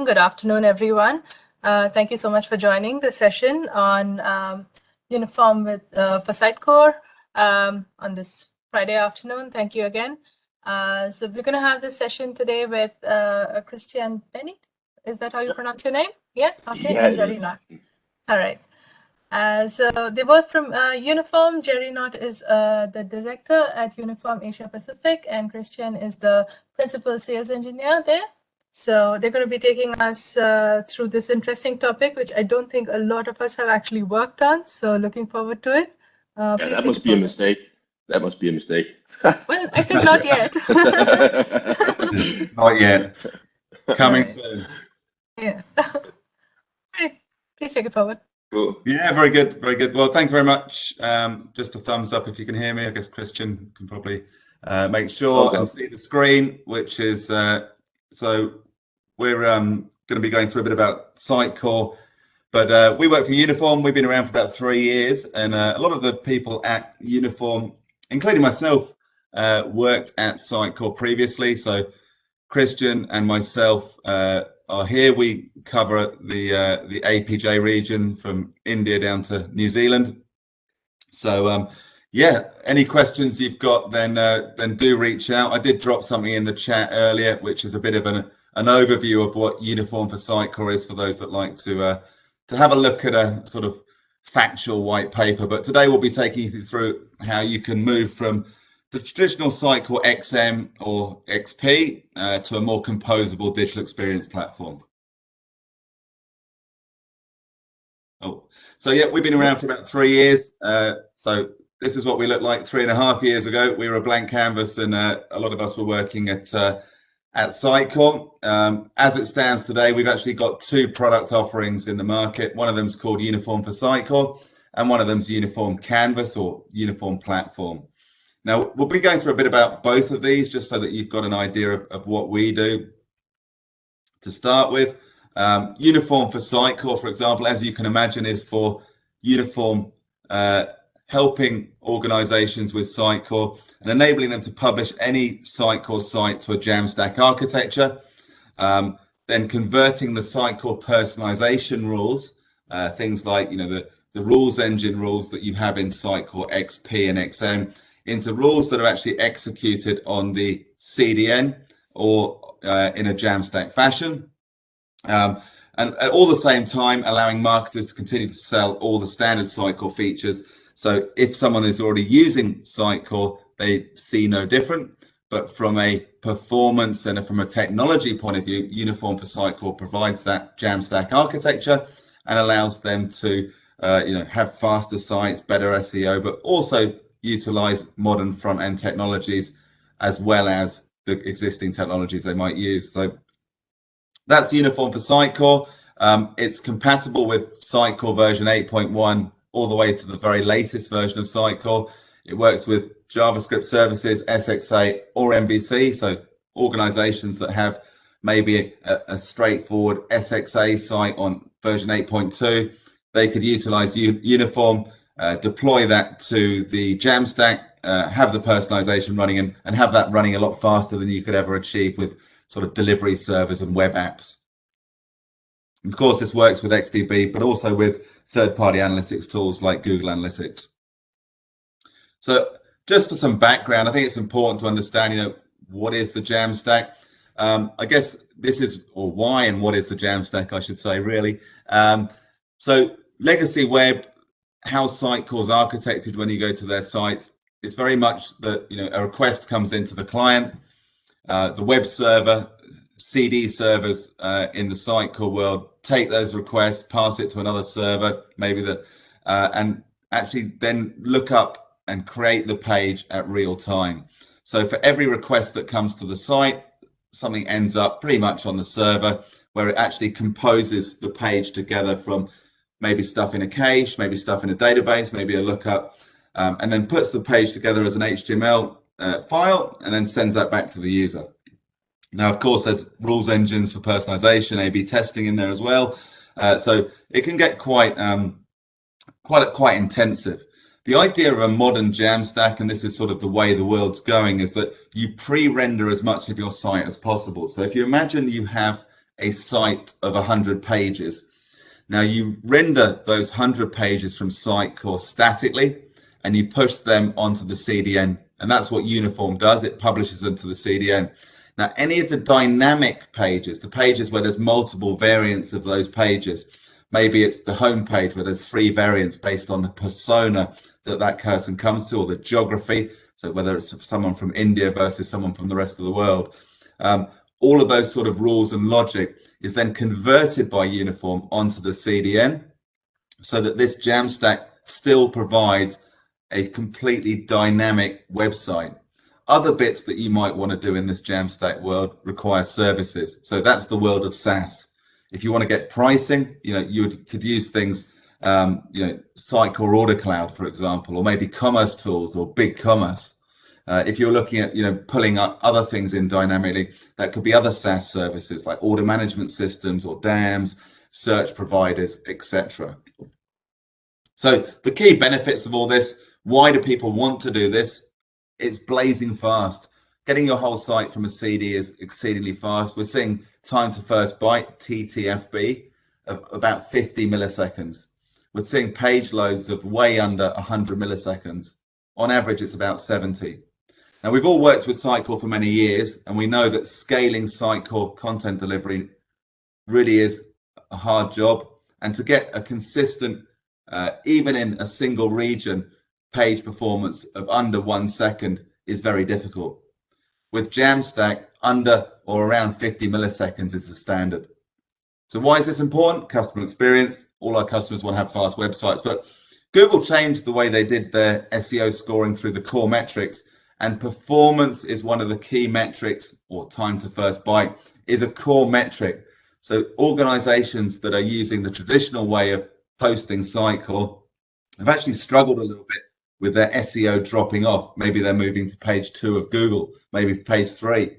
Good afternoon, everyone. Thank you so much for joining the session on Uniform with For Sitecore on this Friday afternoon. Thank you again. So we're going to have this session today with Christian Bennich. Is that how you pronounce your name? Yeah. Okay. Yeah, And Jerry Nott. All right. So they're both from Uniform. Jerry Nott is the director at Uniform Asia Pacific, and Christian is the principal sales engineer there. So they're going to be taking us through this interesting topic, which I don't think a lot of us have actually worked on. So looking forward to it. yeah, that must be a mistake. That must be a mistake. Well, I said not yet. Not yet. Coming soon. Yeah. Right. Please take it forward. Cool. Yeah, very good, very good. Well, thank you very much. Just a thumbs up if you can hear me. I guess Christian can probably make sure and see the screen, which is so we're going to be going through a bit about Sitecore, but we work for Uniform. We've been around for about 3 years, and a lot of the people at Uniform, including myself, worked at Sitecore previously. So Christian and myself are here. We cover the APJ region from India down to New Zealand. So yeah, any questions you've got, then do reach out. I did drop something in the chat earlier, which is a bit of an overview of what Uniform for Sitecore is for those that like to have a look at a sort of factual white paper. But today we'll be taking you through how you can move from the traditional Sitecore XM or XP to a more composable digital experience platform. So yeah, we've been around for about 3 years. So this is what we looked like 3.5 years ago. We were a blank canvas, and a lot of us were working at Sitecore. As it stands today, we've actually got 2 product offerings in the market. One of them is called Uniform for Sitecore, and one of them is Uniform Canvas or Uniform Platform. Now, we'll be going through a bit about both of these, just so that you've got an idea of what we do. To start with, Uniform for Sitecore, for example, as you can imagine, is for Uniform helping organizations with Sitecore and enabling them to publish any Sitecore site to a Jamstack architecture, then converting the Sitecore personalization rules, things like the rules engine rules that you have in Sitecore XP and XM, into rules that are actually executed on the CDN or in a Jamstack fashion. And at all the same time, allowing marketers to continue to sell all the standard Sitecore features. So if someone is already using Sitecore, they see no different. But from a performance and from a technology point of view, Uniform for Sitecore provides that Jamstack architecture and allows them to have faster sites, better SEO, but also utilize modern front-end technologies as well as the existing technologies they might use. So that's Uniform for Sitecore. It's compatible with Sitecore version 8.1 all the way to the very latest version of Sitecore. It works with JavaScript services, SXA or MVC. So organizations that have maybe a straightforward SXA site on version 8.2, they could utilize Uniform, deploy that to the Jamstack, have the personalization running and have that running a lot faster than you could ever achieve with sort of delivery servers and web apps. Of course, this works with XDB, but also with third-party analytics tools like Google Analytics. So just for some background, I think it's important to understand, what is the Jamstack? I guess this is, or why and what is the Jamstack, I should say, really. So legacy web, how Sitecore is architected when you go to their sites, it's very much that, a request comes into the client, the web server, CD servers in the Sitecore world take those requests, pass it to another server, maybe and actually then look up and create the page at real time. So for every request that comes to the site, something ends up pretty much on the server where it actually composes the page together from maybe stuff in a cache, maybe stuff in a database, maybe a lookup, and then puts the page together as an HTML file and then sends that back to the user. Now, of course, there's rules engines for personalization, A/B testing in there as well. So it can get quite intensive. The idea of a modern Jamstack, and this is sort of the way the world's going, is that you pre-render as much of your site as possible. So if you imagine you have a site of 100 pages. Now you render those 100 pages from Sitecore statically, and you push them onto the CDN, and that's what Uniform does. It publishes them to the CDN. Now, any of the dynamic pages, the pages where there's multiple variants of those pages, maybe it's the home page where there's 3 variants based on the persona that person comes to, or the geography, so whether it's someone from India versus someone from the rest of the world. All of those sort of rules and logic is then converted by Uniform onto the CDN, so that this Jamstack still provides a completely dynamic website. Other bits that you might want to do in this Jamstack world require services. So that's the world of SaaS. If you want to get pricing, you could use things, Sitecore Order Cloud, for example, or maybe commerce tools or BigCommerce. If you're looking at, pulling up other things in dynamically, that could be other SaaS services like order management systems or DAMs, search providers, etc. So the key benefits of all this, why do people want to do this? It's blazing fast. Getting your whole site from a CD is exceedingly fast. We're seeing time to first byte, TTFB, of about 50 milliseconds. We're seeing page loads of way under 100 milliseconds. On average, it's about 70. Now, we've all worked with Sitecore for many years, and we know that scaling Sitecore content delivery really is a hard job. And to get a consistent, even in a single region, page performance of under 1 second is very difficult. With Jamstack, under or around 50 milliseconds is the standard. So why is this important? Customer experience. All our customers want to have fast websites, but Google changed the way they did their SEO scoring through the core metrics, and performance is one of the key metrics, or time to first byte is a core metric. So organizations that are using the traditional way of posting Sitecore have actually struggled a little bit with their SEO dropping off. Maybe they're moving to page 2 of Google, maybe page 3.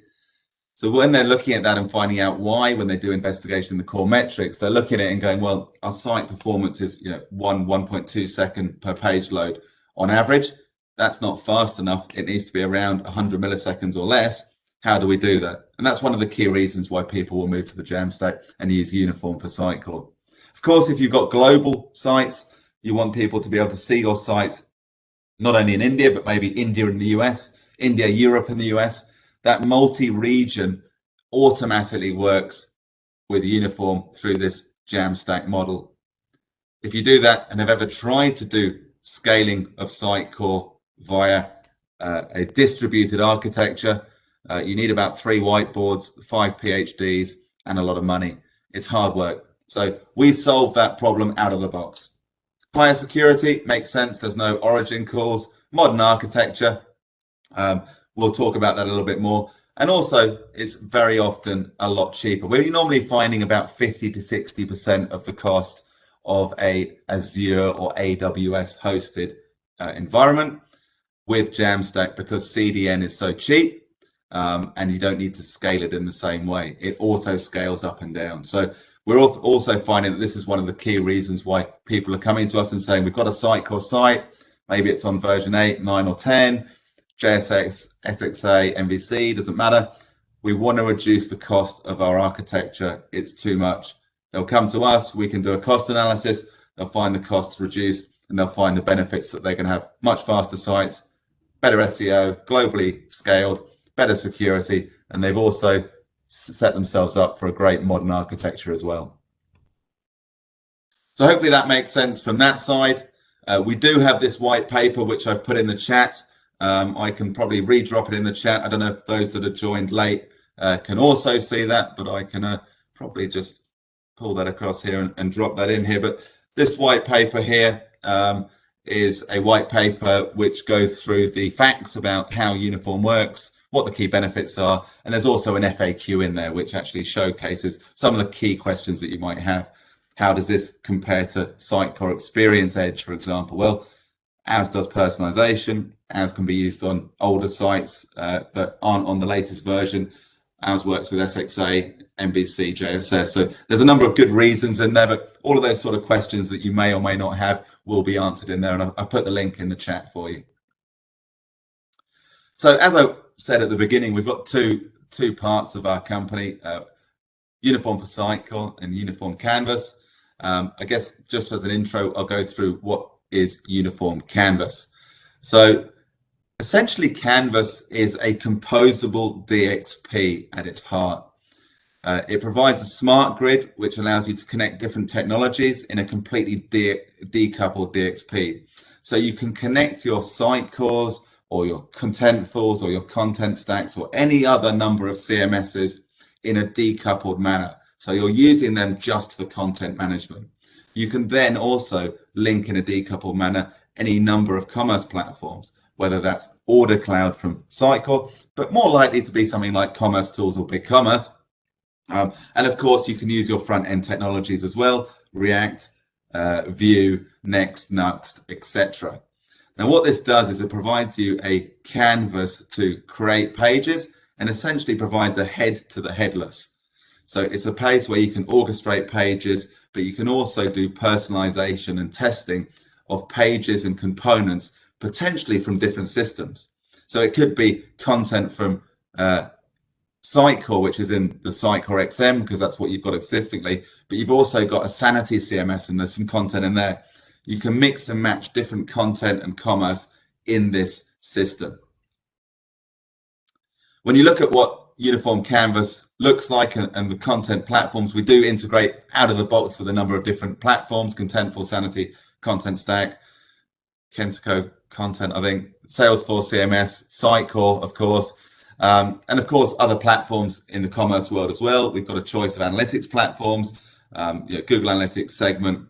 So when they're looking at that and finding out why, when they do investigation in the core metrics, they're looking at it and going, well, our site performance is 1.2 second per page load on average. That's not fast enough. It needs to be around 100 milliseconds or less. How do we do that? And that's one of the key reasons why people will move to the Jamstack and use Uniform for Sitecore. Of course, if you've got global sites, you want people to be able to see your sites not only in India, but maybe India and the US, India, Europe and the US. That multi-region automatically works with Uniform through this Jamstack model. If you do that and have ever tried to do scaling of Sitecore via a distributed architecture, you need about 3 whiteboards, 5 PhDs, and a lot of money. It's hard work. So we solve that problem out of the box. Higher security makes sense. There's no origin calls. Modern architecture. We'll talk about that a little bit more. And also, it's very often a lot cheaper. We're normally finding about 50 to 60% of the cost of a Azure or AWS hosted environment with Jamstack, because CDN is so cheap, and you don't need to scale it in the same way. It auto scales up and down. So we're also finding that this is one of the key reasons why people are coming to us and saying, we've got a Sitecore site, maybe it's on version 8, 9 or 10, JSX, SXA, MVC, doesn't matter. We want to reduce the cost of our architecture. It's too much. They'll come to us, we can do a cost analysis, they'll find the costs reduced, and they'll find the benefits that they can have much faster sites, better SEO, globally scaled, better security, and they've also set themselves up for a great modern architecture as well. So hopefully that makes sense from that side. We do have this white paper, which I've put in the chat. I can probably re-drop it in the chat. I don't know if those that have joined late can also see that, but I can probably just pull that across here and drop that in here. But this white paper here is a white paper which goes through the facts about how Uniform works, what the key benefits are, and there's also an FAQ in there which actually showcases some of the key questions that you might have. How does this compare to Sitecore Experience Edge, for example? Well, as does personalization, as can be used on older sites that aren't on the latest version, as works with SXA, MVC, JSS. So there's a number of good reasons in there, but all of those sort of questions that you may or may not have will be answered in there, and I've put the link in the chat for you. So as I said at the beginning, we've got two parts of our company. Uniform for Sitecore and Uniform Canvas. I guess just as an intro, I'll go through what is Uniform Canvas. So essentially, Canvas is a composable DXP at its heart. It provides a smart grid which allows you to connect different technologies in a completely decoupled DXP. So you can connect your Sitecores or your Contentfuls or your content stacks or any other number of CMSs in a decoupled manner. So you're using them just for content management. You can then also link in a decoupled manner any number of commerce platforms, whether that's Order Cloud from Sitecore, but more likely to be something like Commerce Tools or BigCommerce. And of course, you can use your front-end technologies as well, React, Vue, Next, Nuxt, etc. Now, what this does is it provides you a canvas to create pages and essentially provides a head to the headless. So it's a place where you can orchestrate pages, but you can also do personalization and testing of pages and components, potentially from different systems. So it could be content from Sitecore, which is in the Sitecore XM, because that's what you've got existingly, but you've also got a Sanity CMS and there's some content in there. You can mix and match different content and commerce in this system. When you look at what Uniform Canvas looks like and the content platforms, we do integrate out of the box with a number of different platforms: Contentful, Sanity, Content Stack, Kentico Content, I think, Salesforce CMS, Sitecore, of course, and of course other platforms in the commerce world as well. We've got a choice of analytics platforms, Google Analytics, Segment.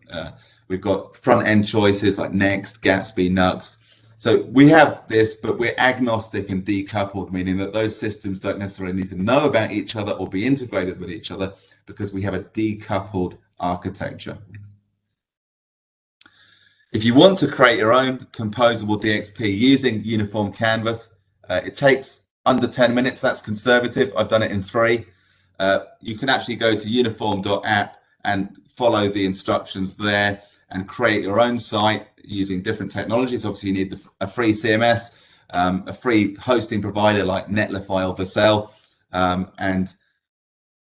We've got front-end choices like Next, Gatsby, Nuxt. So we have this, but we're agnostic and decoupled, meaning that those systems don't necessarily need to know about each other or be integrated with each other because we have a decoupled architecture. If you want to create your own composable DXP using Uniform Canvas, it takes under 10 minutes. That's conservative. I've done it in 3. You can actually go to uniform.app and follow the instructions there and create your own site using different technologies. Obviously, you need a free CMS, a free hosting provider like Netlify or Vercel, and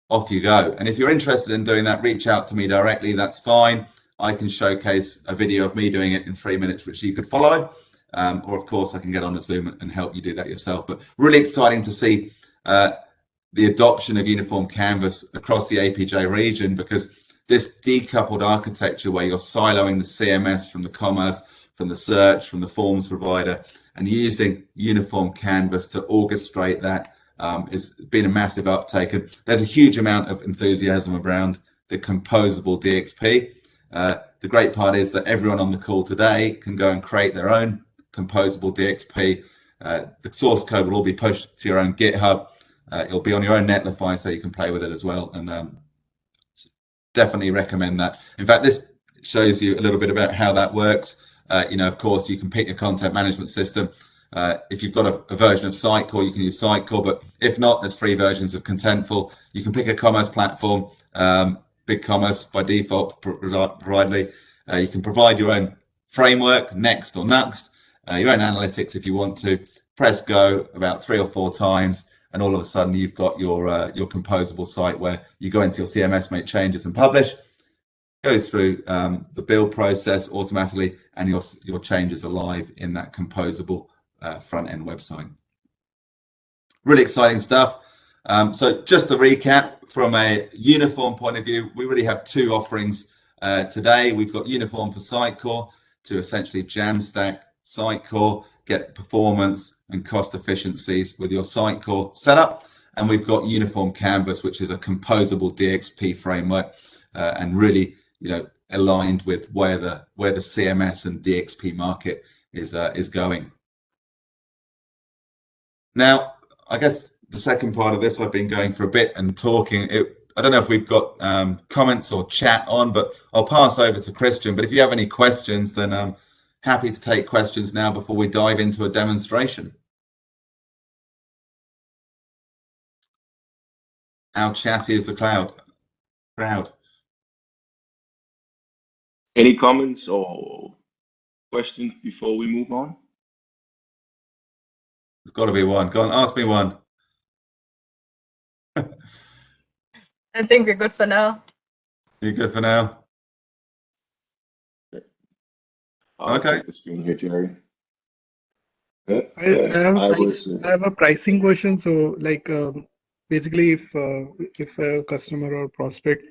off you go. And if you're interested in doing that, reach out to me directly. That's fine. I can showcase a video of me doing it in 3 minutes, which you could follow. Or of course, I can get on a Zoom and help you do that yourself. But really exciting to see the adoption of Uniform Canvas across the APJ region, because this decoupled architecture where you're siloing the CMS from the commerce, from the search, from the forms provider, and using Uniform Canvas to orchestrate that has been a massive uptake. And there's a huge amount of enthusiasm around the composable DXP. The great part is that everyone on the call today can go and create their own composable DXP. The source code will all be pushed to your own GitHub. It'll be on your own Netlify, so you can play with it as well. And definitely recommend that. In fact, this shows you a little bit about how that works. Of course, you can pick your content management system. If you've got a version of Sitecore, you can use Sitecore, but if not, there's free versions of Contentful. You can pick a commerce platform, BigCommerce by default, providedly. You can provide your own framework, Next or Nuxt, your own analytics if you want to. Press go about 3 or 4 times, and all of a sudden you've got your composable site where you go into your CMS, make changes and publish. Goes through the build process automatically, and your changes are live in that composable front-end website. Really exciting stuff. So just to recap, from a uniform point of view, we really have 2 offerings today. We've got Uniform for Sitecore to essentially Jamstack Sitecore, get performance and cost efficiencies with your Sitecore setup. And we've got Uniform Canvas, which is a composable DXP framework, and really, aligned with where the CMS and DXP market is going. Now, I guess the second part of this, I've been going for a bit and talking. I don't know if we've got comments or chat on, but I'll pass over to Christian. But if you have any questions, then I'm happy to take questions now before we dive into a demonstration. How chatty is the crowd? Any comments or questions before we move on? There's got to be one. Go on, ask me one. I think we're good for now. You're good for now? I'll Okay. take the screen here, Jerry. I have a pricing question. So, like, basically, if a customer or prospect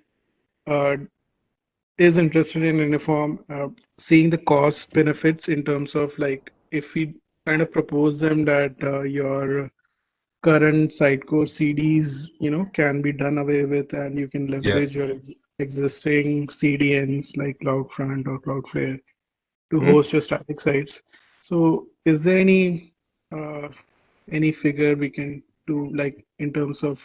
uh, is interested in uniform, seeing the cost benefits in terms of, like, if we kind of propose them that your current Sitecore CDs, can be done away with, and you can leverage your existing CDNs like CloudFront or Cloudflare to host your static sites. So, is there any figure we can do, like, in terms of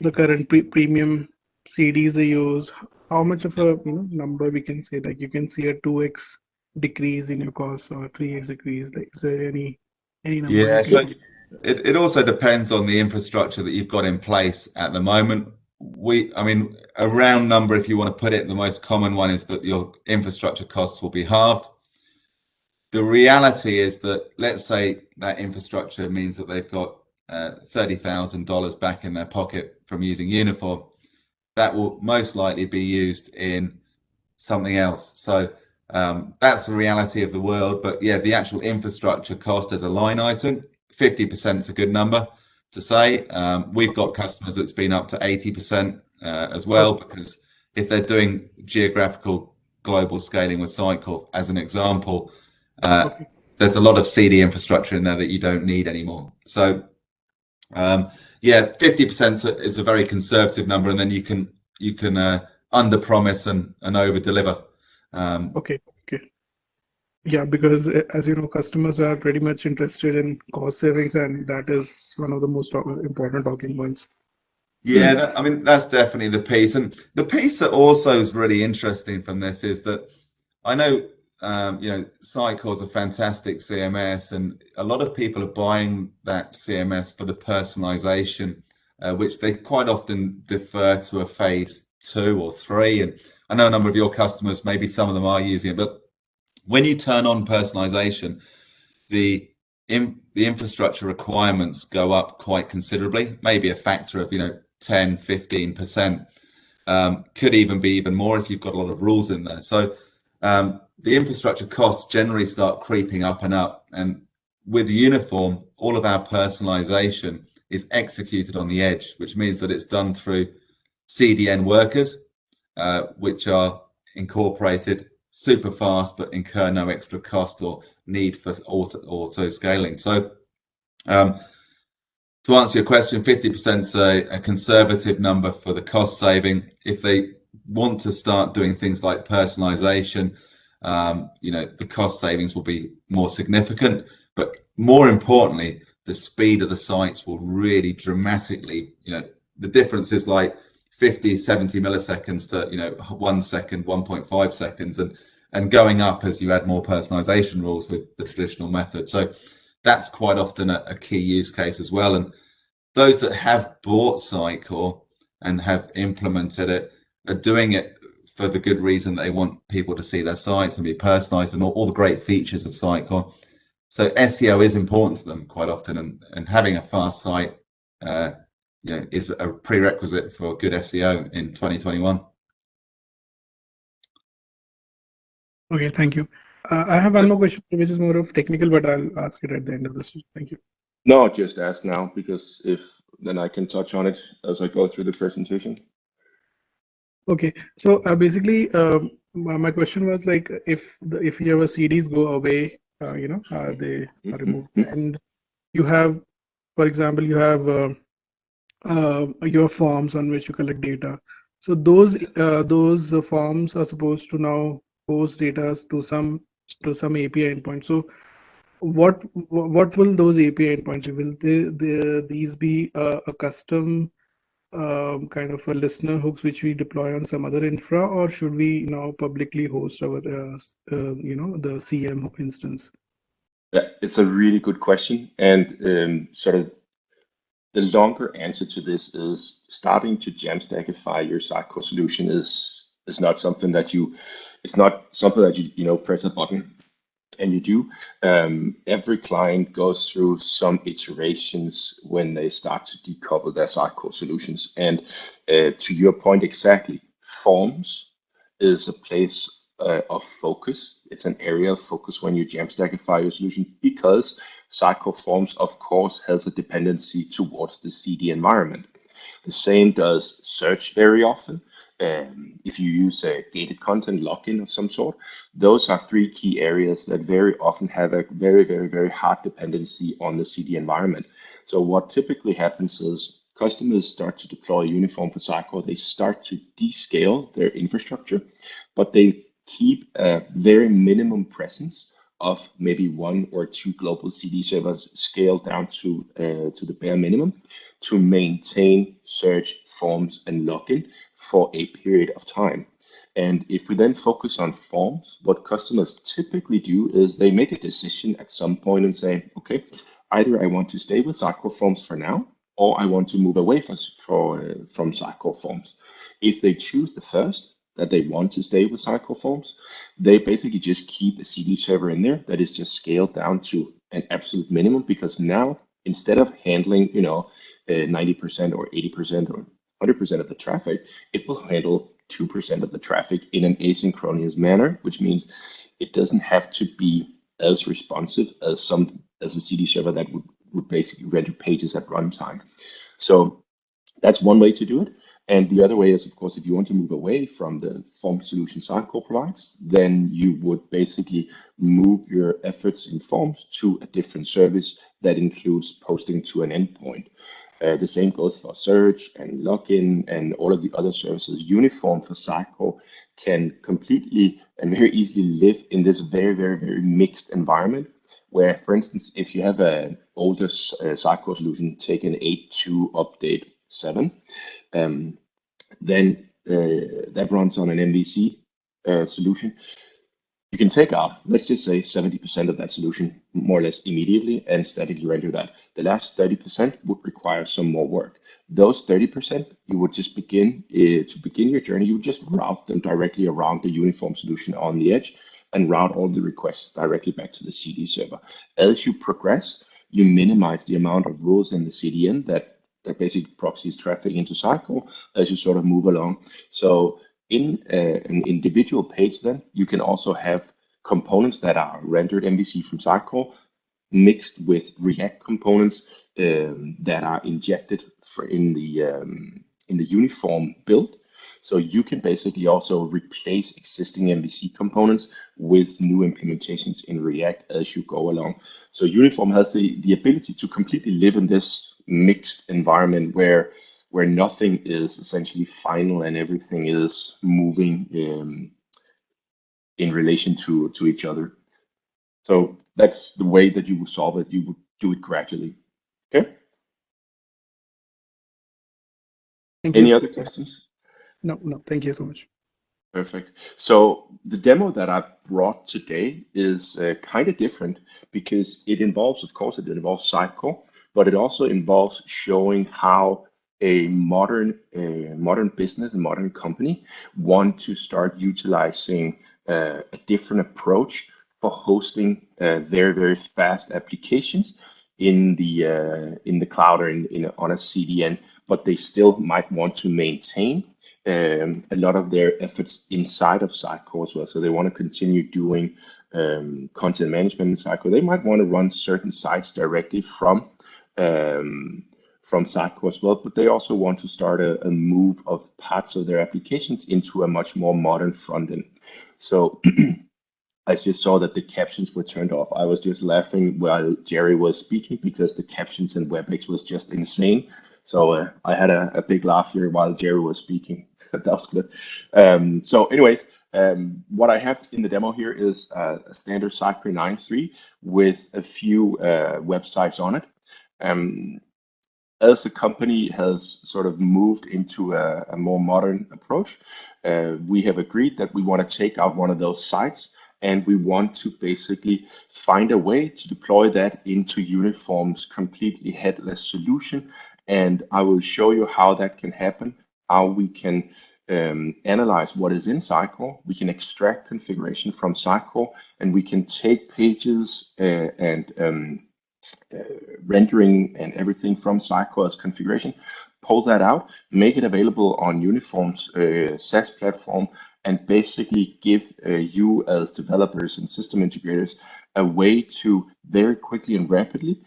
the current premium CDs they use? How much of a number we can say, like, you can see a 2x decrease in your costs or 3x decrease? Like, is there any number? Yeah, so it also depends on the infrastructure that you've got in place at the moment. I mean, a round number, if you want to put it, the most common one is that your infrastructure costs will be halved. The reality is that, let's say that infrastructure means that they've got $30,000 back in their pocket from using Uniform. That will most likely be used in something else. So that's the reality of the world. But yeah, the actual infrastructure cost as a line item, 50% is a good number to say. We've got customers that's been up to 80% as well, because if they're doing geographical global scaling with Sitecore, as an example, there's a lot of CD infrastructure in there that you don't need anymore. So yeah, 50% is a very conservative number, and then you can under promise and over deliver. Okay. Yeah, because as you know, customers are pretty much interested in cost savings, and that is one of the most important talking points. Yeah, I mean, that's definitely the piece. And the piece that also is really interesting from this is that I know, Sitecore is a fantastic CMS, and a lot of people are buying that CMS for the personalization, which they quite often defer to a phase 2 or 3. And I know a number of your customers, maybe some of them are using it, but when you turn on personalization, the infrastructure requirements go up quite considerably, maybe a factor of 10-15%. Could even be even more if you've got a lot of rules in there. So the infrastructure costs generally start creeping up and up. And with Uniform, all of our personalization is executed on the edge, which means that it's done through CDN workers, which are incorporated super fast but incur no extra cost or need for auto scaling. So to answer your question, 50% is a conservative number for the cost saving. If they want to start doing things like personalization, the cost savings will be more significant. But more importantly, the speed of the sites will really dramatically, the difference is like 50, 70 milliseconds to 1 second, 1.5 seconds, and going up as you add more personalization rules with the traditional method. So that's quite often a key use case as well. And those that have bought Sitecore and have implemented it are doing it for the good reason that they want people to see their sites and be personalized and all the great features of Sitecore. So SEO is important to them quite often, and having a fast site is a prerequisite for good SEO in 2021. Okay, thank you. I have one more question, which is more of technical, but I'll ask it at the end of this. Thank you. No, just ask now, because then I can touch on it as I go through the presentation. Okay, so basically, my question was, like, if your CDs go away, they are removed, and you have, for example, you have your forms on which you collect data. So those forms are supposed to now post data to some API endpoint. So what will those API endpoints be? Will these be a custom kind of a listener hooks which we deploy on some other infra, or should we now publicly host our the CM instance? Yeah, it's a really good question, and sort of the longer answer to this is starting to Stackify your Sitecore solution is not something that you press a button and you do, every client goes through some iterations when they start to decouple their Sitecore solutions. And to your point exactly, forms is a place of focus. It's an area of focus when you Stackify your solution, because Sitecore Forms, of course, has a dependency towards the CD environment. The same does search very often. If you use a gated content login of some sort, those are three key areas that very often have a very, very, very hard dependency on the CD environment. So what typically happens is customers start to deploy a uniform for Sitecore. They start to descale their infrastructure, but they keep a very minimum presence of maybe 1 or 2 global CD servers scaled down to the bare minimum to maintain search, forms, and login for a period of time. And if we then focus on forms, what customers typically do is they make a decision at some point and say, okay, either I want to stay with Sitecore Forms for now, or I want to move away from Sitecore Forms. If they choose the first, that they want to stay with Sitecore Forms, they basically just keep a CD server in there that is just scaled down to an absolute minimum, because now instead of handling 90% or 80% or 100% of the traffic, it will handle 2% of the traffic in an asynchronous manner, which means it doesn't have to be as responsive as a CD server that would basically render pages at runtime. So that's one way to do it. And the other way is, of course, if you want to move away from the form solution Sitecore provides, then you would basically move your efforts in forms to a different service that includes posting to an endpoint. The same goes for search and login and all of the other services. Uniform for Sitecore can completely and very easily live in this very, very, very mixed environment, where, for instance, if you have an older Sitecore solution, take an 8.2 update 7, then that runs on an MVC solution. You can take out, let's just say 70% of that solution more or less immediately and statically render that. The last 30% would require some more work. Those 30%, you would just begin your journey, you would just route them directly around the uniform solution on the edge and route all the requests directly back to the CD server. As you progress, you minimize the amount of rules in the CDN that basically proxies traffic into Sitecore as you sort of move along. So in an individual page, then you can also have components that are rendered MVC from Sitecore mixed with React components that are injected in the uniform build. So you can basically also replace existing MVC components with new implementations in React as you go along. So uniform has the ability to completely live in this mixed environment where nothing is essentially final and everything is moving in relation to each other. So that's the way that you would solve it. You would do it gradually. Okay. Thank you. Any other questions? No, thank you so much. Perfect. So the demo that I brought today is kind of different because it involves, of course, Sitecore, but it also involves showing how a modern business, a modern company want to start utilizing a different approach for hosting very, very fast applications in the cloud or on a CDN, but they still might want to maintain a lot of their efforts inside of Sitecore as well. So they want to continue doing content management in Sitecore. They might want to run certain sites directly from Sitecore as well, but they also want to start a move of parts of their applications into a much more modern front end. So I just saw that the captions were turned off. I was just laughing while Jerry was speaking because the captions in WebEx was just insane. So I had a big laugh here while Jerry was speaking. That was good. So anyways, what I have in the demo here is a standard Sitecore 9.3 with a few websites on it. As the company has sort of moved into a more modern approach, we have agreed that we want to take out one of those sites and we want to basically find a way to deploy that into Uniform's completely headless solution. And I will show you how that can happen, how we can analyze what is in Sitecore. We can extract configuration from Sitecore, and we can take pages and rendering and everything from Sitecore as configuration, pull that out, make it available on Uniform's SaaS platform, and basically give you as developers and system integrators a way to very quickly and rapidly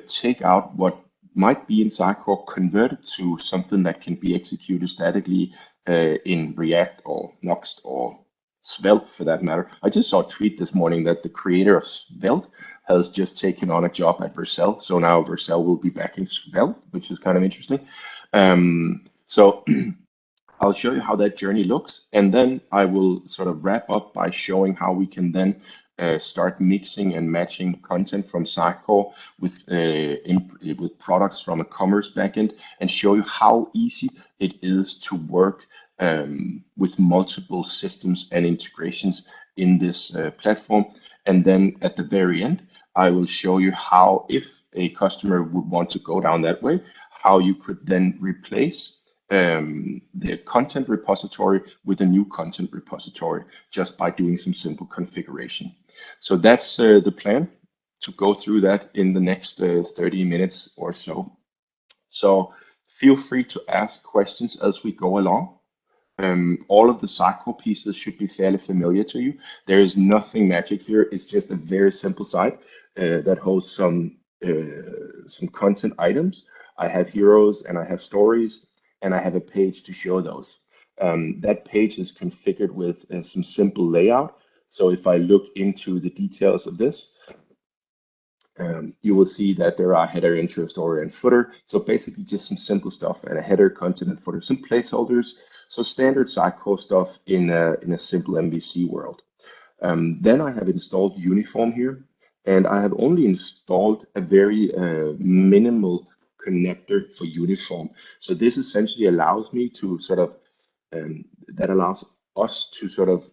take out what might be in Sitecore, convert it to something that can be executed statically in React or Next or Svelte for that matter. I just saw a tweet this morning that the creator of Svelte has just taken on a job at Vercel. So now Vercel will be backing Svelte, which is kind of interesting. So I'll show you how that journey looks, and then I will sort of wrap up by showing how we can then start mixing and matching content from Sitecore with products from a commerce backend, and show you how easy it is to work with multiple systems and integrations in this platform. And then at the very end, I will show you how, if a customer would want to go down that way, how you could then replace the content repository with a new content repository just by doing some simple configuration. So that's the plan, to go through that in the next 30 minutes or so. So feel free to ask questions as we go along. All of the Sitecore pieces should be fairly familiar to you. There is nothing magic here. It's just a very simple site that holds some content items. I have heroes and I have stories, and I have a page to show those. That page is configured with some simple layout. So if I look into the details of this, you will see that there are header, intro, story, and footer. So basically just some simple stuff, and a header, content, and footer, some placeholders. So standard Sitecore stuff in a simple MVC world. Then I have installed Uniform here, and I have only installed a very minimal connector for Uniform. So this essentially allows me to sort of, that allows us to sort of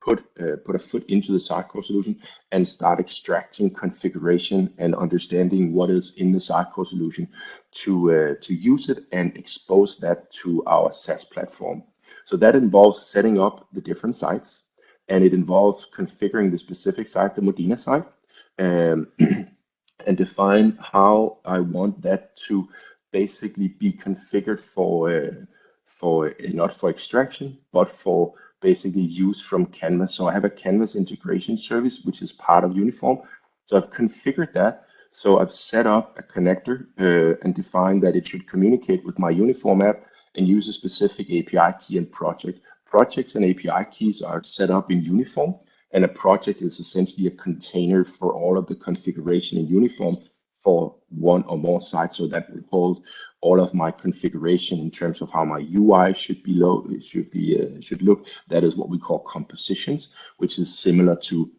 put a foot into the Sitecore solution and start extracting configuration and understanding what is in the Sitecore solution to use it and expose that to our SaaS platform. So that involves setting up the different sites, and it involves configuring the specific site, the Modena site, and define how I want that to basically be configured for not for extraction, but for basically use from Canvas. So I have a Canvas integration service, which is part of Uniform. So I've configured that. So I've set up a connector and defined that it should communicate with my Uniform app and use a specific API key and project. Projects and API keys are set up in Uniform, and a project is essentially a container for all of the configuration in Uniform for one or more sites. So that will hold all of my configuration in terms of how my UI should look. That is what we call compositions, which is similar to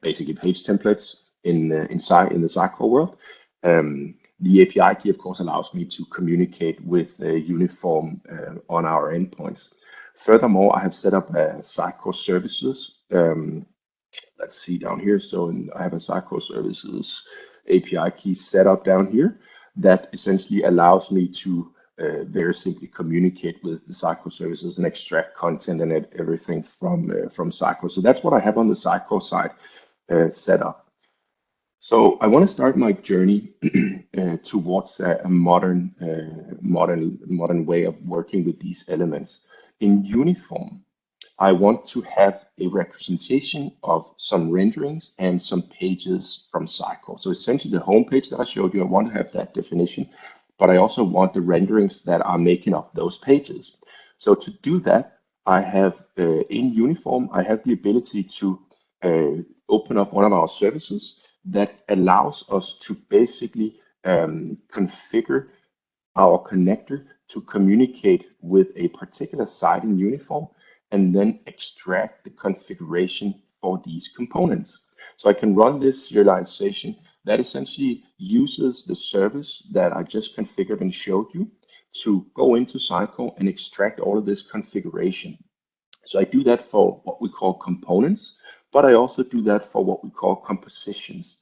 basically page templates in the Sitecore world. The API key, of course, allows me to communicate with Uniform on our endpoints. Furthermore, I have set up Sitecore services. Let's see down here. So I have a Sitecore services API key set up down here that essentially allows me to very simply communicate with the Sitecore services and extract content and everything from Sitecore. So that's what I have on the Sitecore side set up. So I want to start my journey towards a modern way of working with these elements. In Uniform, I want to have a representation of some renderings and some pages from Sitecore. So essentially the home page that I showed you, I want to have that definition, but I also want the renderings that are making up those pages. So to do that, I have in Uniform, I have the ability to open up one of our services that allows us to basically configure our connector to communicate with a particular site in Uniform, and then extract the configuration for these components. So I can run this serialization that essentially uses the service that I just configured and showed you to go into Sitecore and extract all of this configuration. So I do that for what we call components, but I also do that for what we call compositions.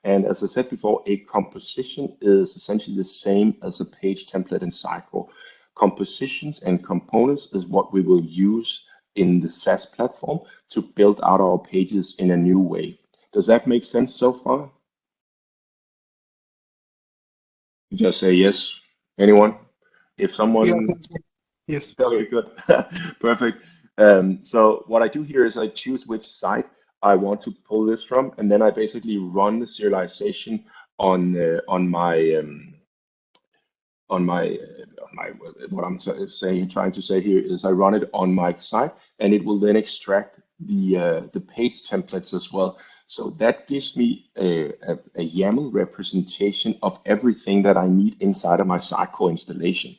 And as I said before, a composition is essentially the same as a page template in Sitecore. Compositions and components is what we will use in the SaaS platform to build out our pages in a new way. Does that make sense so far? Just say yes. Anyone? If someone... Yes. Okay, good. Perfect. So what I do here is I choose which site I want to pull this from, and then I basically run the serialization on my what I'm trying to say here is I run it on my site, and it will then extract the page templates as well. So that gives me a YAML representation of everything that I need inside of my Sitecore installation.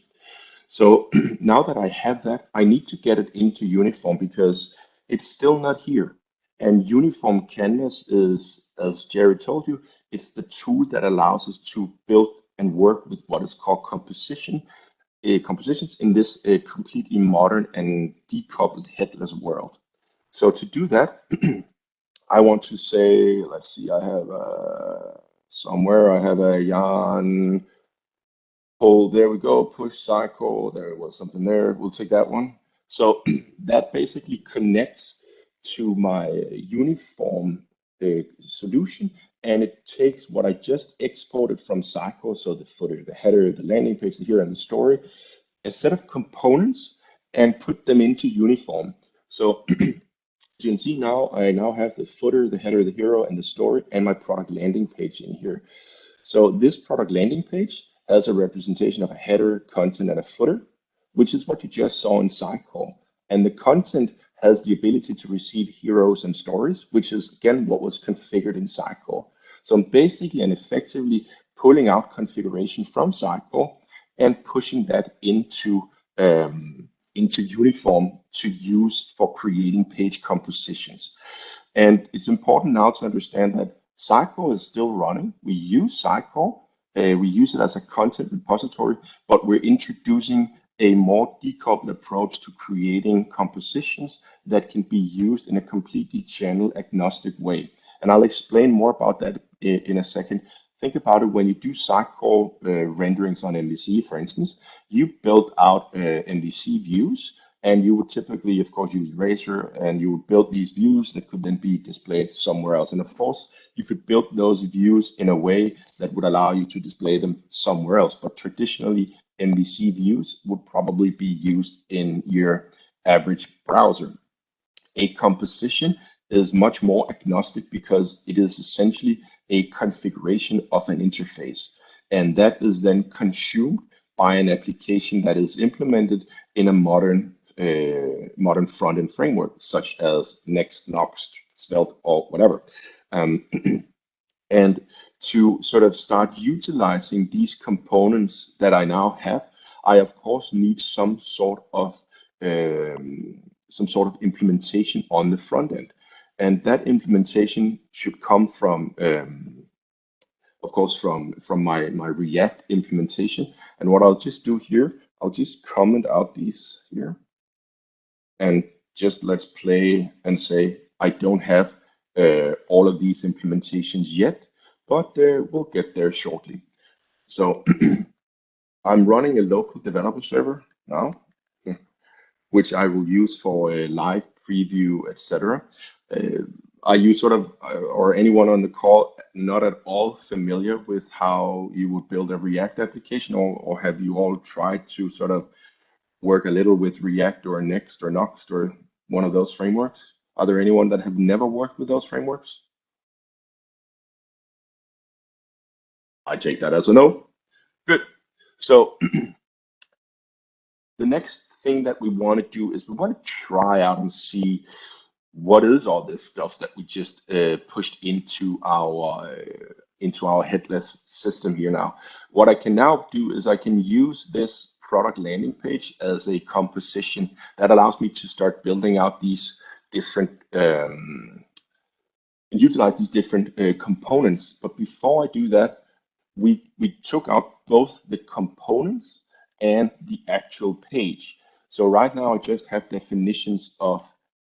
So now that I have that, I need to get it into Uniform because it's still not here. And Uniform Canvas is, as Jerry told you, it's the tool that allows us to build and work with what is called compositions in this completely modern and decoupled headless world. So to do that, I want to say, let's see, I have somewhere I have a Jan. Pull, there we go, push cycle, there was something there, we'll take that one. So that basically connects to my uniform solution, and it takes what I just exported from Sitecore, so the footer, the header, the landing page here, and the story, a set of components, and put them into uniform. So as you can see now, I now have the footer, the header, the hero, and the story, and my product landing page in here. So this product landing page has a representation of a header, content, and a footer, which is what you just saw in Sitecore. And the content has the ability to receive heroes and stories, which is again what was configured in Sitecore. So I'm basically and effectively pulling out configuration from Sitecore and pushing that into Uniform to use for creating page compositions. And it's important now to understand that Sitecore is still running. We use Sitecore. We use it as a content repository, but we're introducing a more decoupled approach to creating compositions that can be used in a completely channel agnostic way. And I'll explain more about that in a second. Think about it when you do Sitecore renderings on MVC, for instance, you build out MVC views, and you would typically, of course, use Razor, and you would build these views that could then be displayed somewhere else. And of course, you could build those views in a way that would allow you to display them somewhere else. But traditionally, MVC views would probably be used in your average browser. A composition is much more agnostic because it is essentially a configuration of an interface. And that is then consumed by an application that is implemented in a modern front-end framework, such as Next, Noxt, Svelte, or whatever. And to sort of start utilizing these components that I now have, I of course need some sort of implementation on the front end. And that implementation should come from, of course, from my React implementation. And what I'll just do here, I'll just comment out these here. And just let's play and say, I don't have all of these implementations yet, but we'll get there shortly. So I'm running a local developer server now, which I will use for a live preview, etc. Are you sort of, or anyone on the call, not at all familiar with how you would build a React application, or have you all tried to sort of work a little with React or Next or Noxt or one of those frameworks? Are there anyone that have never worked with those frameworks? I take that as a no. Good. So the next thing that we want to do is we want to try out and see what is all this stuff that we just pushed into our headless system here now. What I can now do is I can use this product landing page as a composition that allows me to start building out these different utilize these different components. But before I do that, we took out both the components and the actual page. So right now I just have definitions of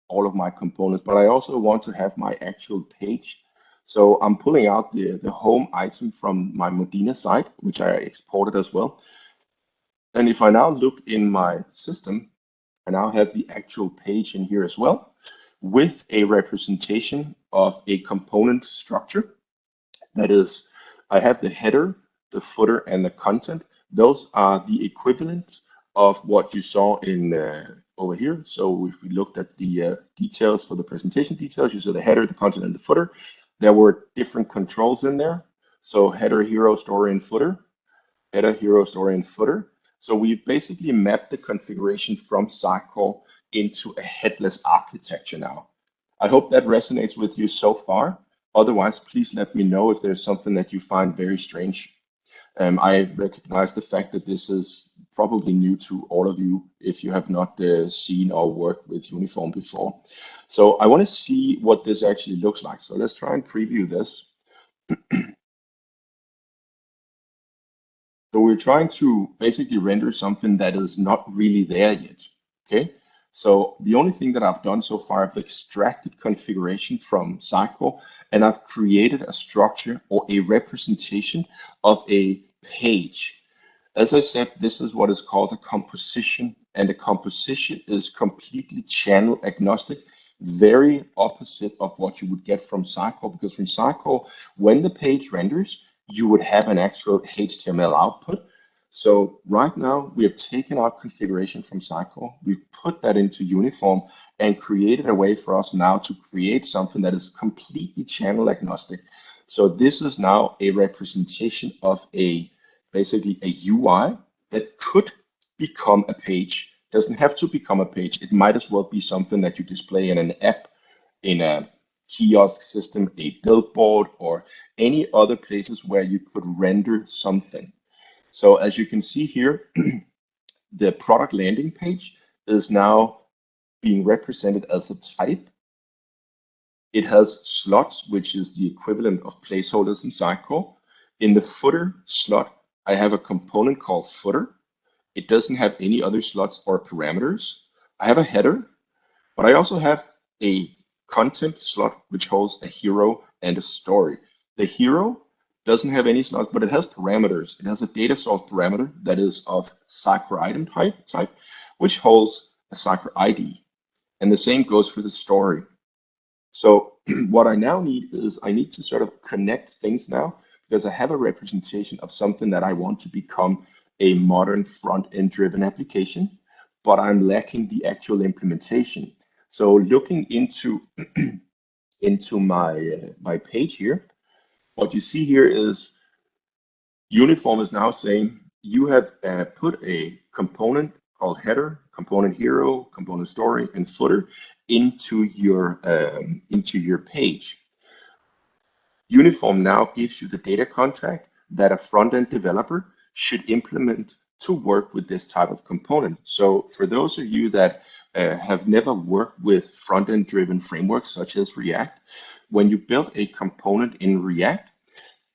all of my components, but I also want to have my actual page. So I'm pulling out the home item from my Modena site, which I exported as well. And if I now look in my system, I now have the actual page in here as well, with a representation of a component structure. That is, I have the header, the footer, and the content. Those are the equivalent of what you saw in over here. So if we looked at the details for the presentation details, you saw the header, the content, and the footer. There were different controls in there. So header, hero, story, and footer. Header, hero, story, and footer. So we basically mapped the configuration from Sitecore into a headless architecture now. I hope that resonates with you so far. Otherwise, please let me know if there's something that you find very strange. I recognize the fact that this is probably new to all of you if you have not seen or worked with Uniform before. So I want to see what this actually looks like. So let's try and preview this. So we're trying to basically render something that is not really there yet, okay? So the only thing that I've done so far, I've extracted configuration from Sitecore, and I've created a structure or a representation of a page. As I said, this is what is called a composition, and a composition is completely channel agnostic, very opposite of what you would get from Sitecore, because from Sitecore, when the page renders, you would have an actual HTML output. So right now, we have taken our configuration from Sitecore, we've put that into Uniform, and created a way for us now to create something that is completely channel agnostic. So this is now a representation of basically a UI that could become a page. Doesn't have to become a page. It might as well be something that you display in an app, in a kiosk system, a billboard, or any other places where you could render something. So as you can see here, the product landing page is now being represented as a type. It has slots, which is the equivalent of placeholders in Sitecore. In the footer slot, I have a component called footer. It doesn't have any other slots or parameters. I have a header, but I also have a content slot, which holds a hero and a story. The hero doesn't have any slots, but it has parameters. It has a data source parameter that is of Sitecore item type, which holds a Sitecore ID. And the same goes for the story. So what I now need is I need to sort of connect things now, because I have a representation of something that I want to become a modern front-end driven application, but I'm lacking the actual implementation. So looking into my page here, what you see here is Uniform is now saying you have put a component called header, component hero, component story, and footer into your page. Uniform now gives you the data contract that a front-end developer should implement to work with this type of component. So for those of you that have never worked with front-end driven frameworks such as React, when you build a component in React,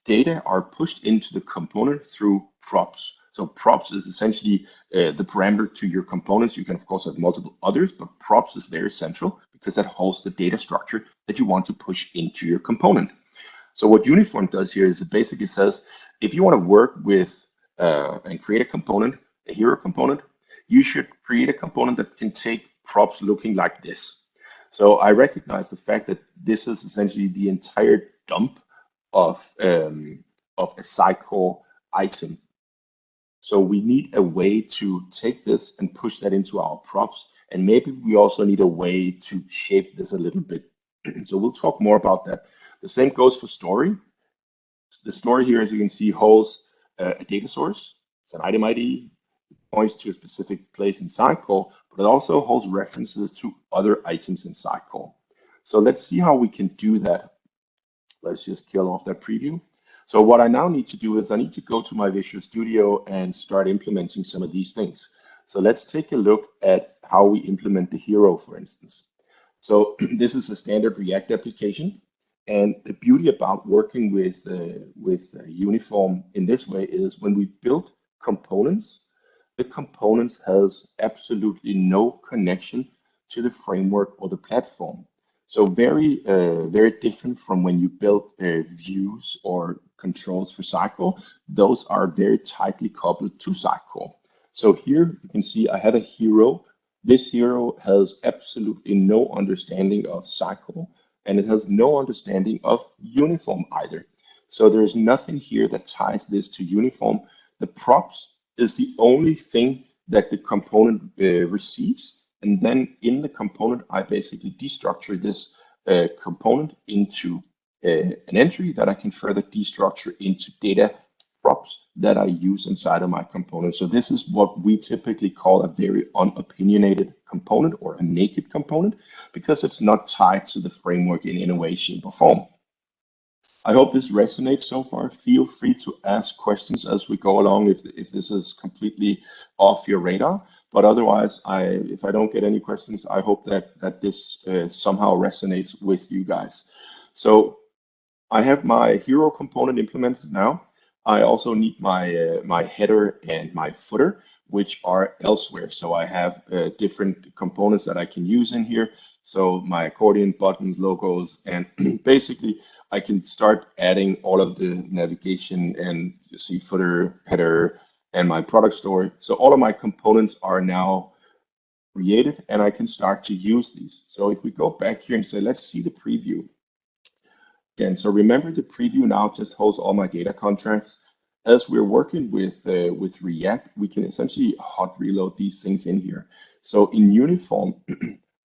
data are pushed into the component through props. So props is essentially the parameter to your components. You can of course have multiple others, but props is very central because that holds the data structure that you want to push into your component. So what Uniform does here is it basically says, if you want to work with and create a component, a hero component, you should create a component that can take props looking like this. So I recognize the fact that this is essentially the entire dump of a Sitecore item. So we need a way to take this and push that into our props. And maybe we also need a way to shape this a little bit. So we'll talk more about that. The same goes for story. The story here, as you can see, holds a data source. It's an item ID, points to a specific place in Sitecore, but it also holds references to other items in Sitecore. So let's see how we can do that. Let's just kill off that preview. So what I now need to do is I need to go to my Visual Studio and start implementing some of these things. So let's take a look at how we implement the hero, for instance. So this is a standard React application. And the beauty about working with Uniform in this way is when we build components, the components has absolutely no connection to the framework or the platform. So very different from when you build views or controls for Sitecore. Those are very tightly coupled to Sitecore. So here you can see I have a hero. This hero has absolutely no understanding of Sitecore, and it has no understanding of uniform either. So there's nothing here that ties this to uniform. The props is the only thing that the component receives. And then in the component, I basically destructure this component into an entry that I can further destructure into data props that I use inside of my component. So this is what we typically call a very unopinionated component or a naked component, because it's not tied to the framework in any way, shape, or form. I hope this resonates so far. Feel free to ask questions as we go along if this is completely off your radar. But otherwise, if I don't get any questions, I hope that this somehow resonates with you guys. So I have my hero component implemented now. I also need my my header and my footer, which are elsewhere. So I have different components that I can use in here. So my accordion, buttons, logos, and basically I can start adding all of the navigation and you see footer, header, and my product store. So all of my components are now created and I can start to use these. So if we go back here and say, let's see the preview. Again, so remember the preview now just holds all my data contracts. As we're working with React, we can essentially hot reload these things in here. So in Uniform,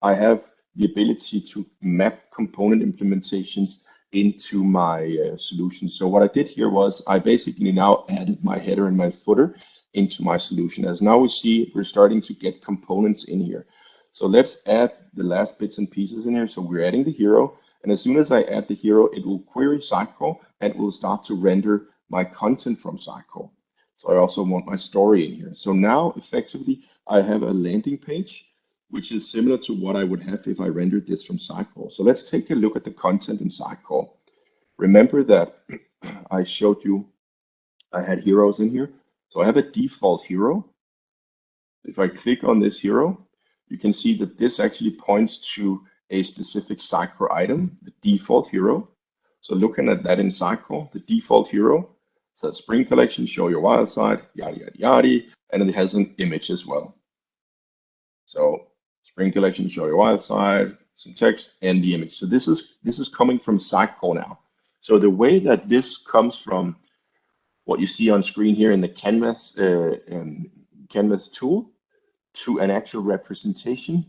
I have the ability to map component implementations into my solution. So what I did here was I basically now added my header and my footer into my solution. As now we see, we're starting to get components in here. So let's add the last bits and pieces in here. So we're adding the hero. And as soon as I add the hero, it will query Sitecore and will start to render my content from Sitecore. So I also want my story in here. So now effectively, I have a landing page, which is similar to what I would have if I rendered this from Sitecore. So let's take a look at the content in Sitecore. Remember that I showed you I had heroes in here. So I have a default hero. If I click on this hero, you can see that this actually points to a specific Sitecore item, the default hero. So looking at that in Sitecore, the default hero says Spring Collection, show your wild side, yada, yada, yada. And it has an image as well. So Spring Collection, show your wild side, some text, and the image. So this is coming from Sitecore now. So the way that this comes from what you see on screen here in the Canvas Canvas tool to an actual representation,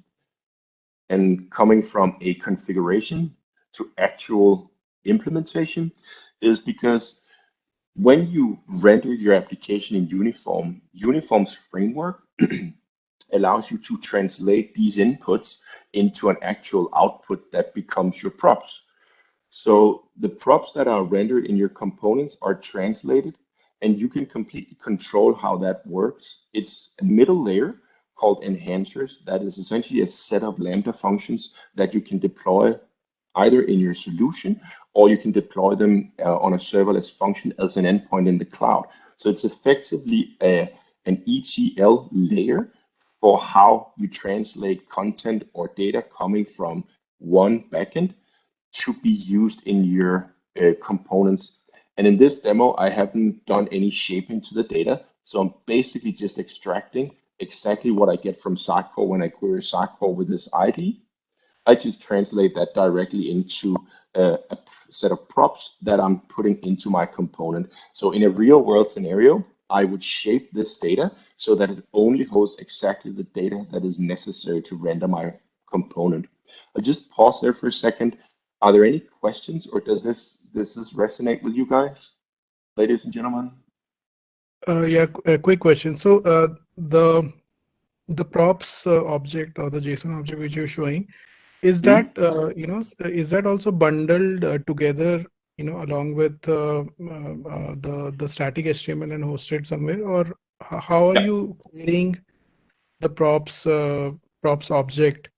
and coming from a configuration to actual implementation, is because when you render your application in Uniform, Uniform's framework allows you to translate these inputs into an actual output that becomes your props. So the props that are rendered in your components are translated, and you can completely control how that works. It's a middle layer called enhancers that is essentially a set of Lambda functions that you can deploy either in your solution or you can deploy them on a serverless function as an endpoint in the cloud. So it's effectively an ETL layer for how you translate content or data coming from one backend to be used in your components. And in this demo, I haven't done any shaping to the data. So I'm basically just extracting exactly what I get from Sitecore when I query Sitecore with this ID. I just translate that directly into a set of props that I'm putting into my component. So in a real world scenario, I would shape this data so that it only holds exactly the data that is necessary to render my component. I'll just pause there for a second. Are there any questions, or does this resonate with you guys, ladies and gentlemen? Yeah, a quick question. So the props object or the JSON object which you're showing, is that is that also bundled together, along with the static HTML and hosted somewhere, or how are you creating the props object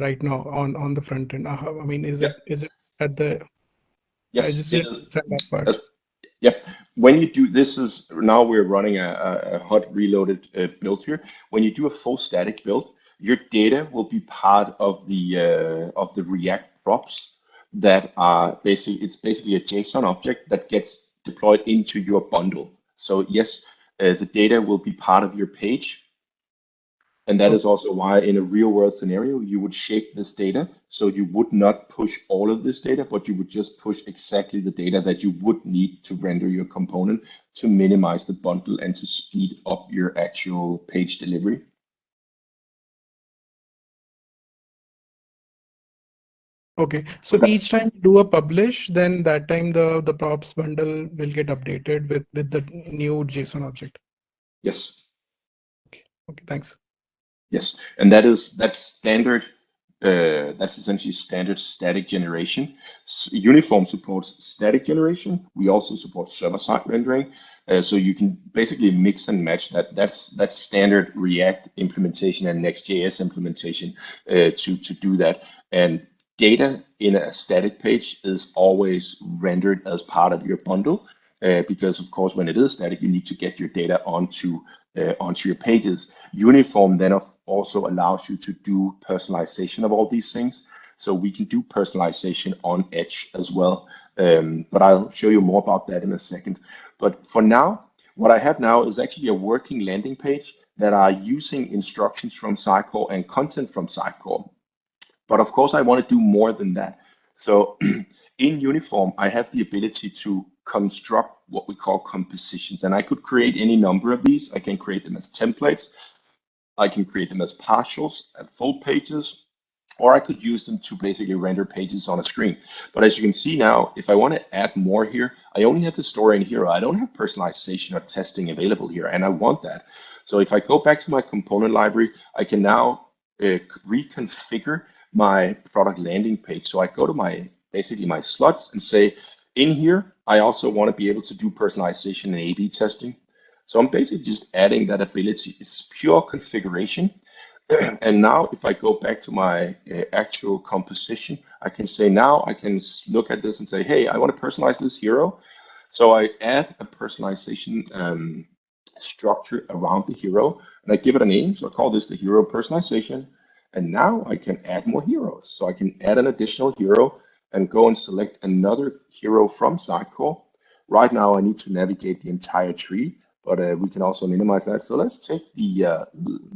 right now on the front end? I mean, is it at the? I Yes, just it didn't is. understand that part. Yep. When you do this, is now we're running a hot reloaded build here. When you do a full static build, your data will be part of the React props that are basically a JSON object that gets deployed into your bundle. So yes, the data will be part of your page. And that is also why in a real world scenario, you would shape this data. So you would not push all of this data, but you would just push exactly the data that you would need to render your component to minimize the bundle and to speed up your actual page delivery. Okay, so each time you do a publish, then that time the props bundle will get updated with the new JSON object. Yes. Okay, thanks. Yes, and that's standard. That's essentially standard static generation. Uniform supports static generation. We also support server-side rendering, so you can basically mix and match that. That's standard React implementation and Next.js implementation to do that. And data in a static page is always rendered as part of your bundle, because of course when it is static, you need to get your data onto your pages. Uniform then also allows you to do personalization of all these things. So we can do personalization on Edge as well. But I'll show you more about that in a second. But for now, what I have now is actually a working landing page that are using instructions from Sitecore and content from Sitecore. But of course, I want to do more than that. So in Uniform, I have the ability to construct what we call compositions. And I could create any number of these. I can create them as templates. I can create them as partials and full pages, or I could use them to basically render pages on a screen. But as you can see now, if I want to add more here, I only have the story and hero. I don't have personalization or testing available here, and I want that. So if I go back to my component library, I can now reconfigure my product landing page. So I go to basically my slots and say, in here, I also want to be able to do personalization and A/B testing. So I'm basically just adding that ability. It's pure configuration. And now if I go back to my actual composition, I can say now I can look at this and say, hey, I want to personalize this hero. So I add a personalization structure around the hero, and I give it a name. So I call this the hero personalization. And now I can add more heroes. So I can add an additional hero and go and select another hero from Sitecore. Right now I need to navigate the entire tree, but we can also minimize that. So let's take the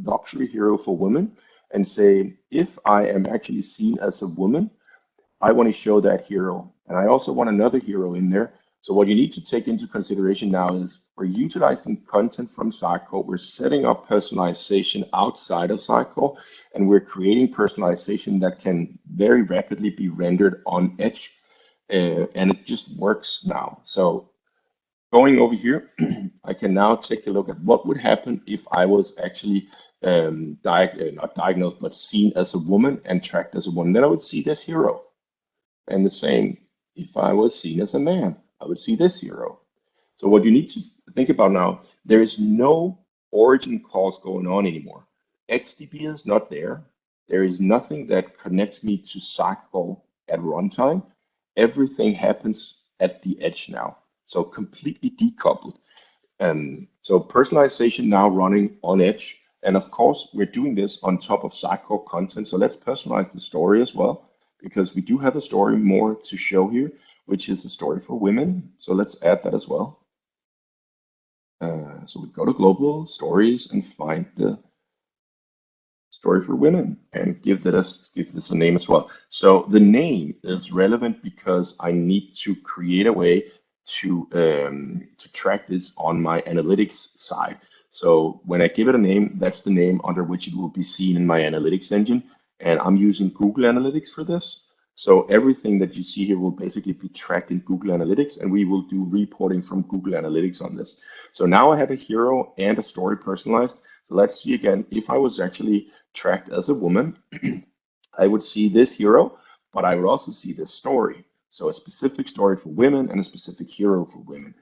luxury hero for women and say, if I am actually seen as a woman, I want to show that hero. And I also want another hero in there. So what you need to take into consideration now is we're utilizing content from Sitecore. We're setting up personalization outside of Sitecore, and we're creating personalization that can very rapidly be rendered on Edge. And it just works now. So going over here, I can now take a look at what would happen if I was actually not diagnosed, but seen as a woman and tracked as a woman. Then I would see this hero. And the same, if I was seen as a man, I would see this hero. So what you need to think about now, there is no origin calls going on anymore. XDB is not there. There is nothing that connects me to Sitecore at runtime. Everything happens at the edge now. So completely decoupled. So personalization now running on Edge. And of course, we're doing this on top of Sitecore content. So let's personalize the story as well, because we do have a story more to show here, which is a story for women. So let's add that as well. So we go to global stories and find the story for women and give this a name as well. So the name is relevant because I need to create a way to track this on my analytics side. So when I give it a name, that's the name under which it will be seen in my analytics engine. And I'm using Google Analytics for this. So everything that you see here will basically be tracked in Google Analytics, and we will do reporting from Google Analytics on this. So now I have a hero and a story personalized. So let's see again, if I was actually tracked as a woman, I would see this hero, but I would also see this story. So a specific story for women and a specific hero for women.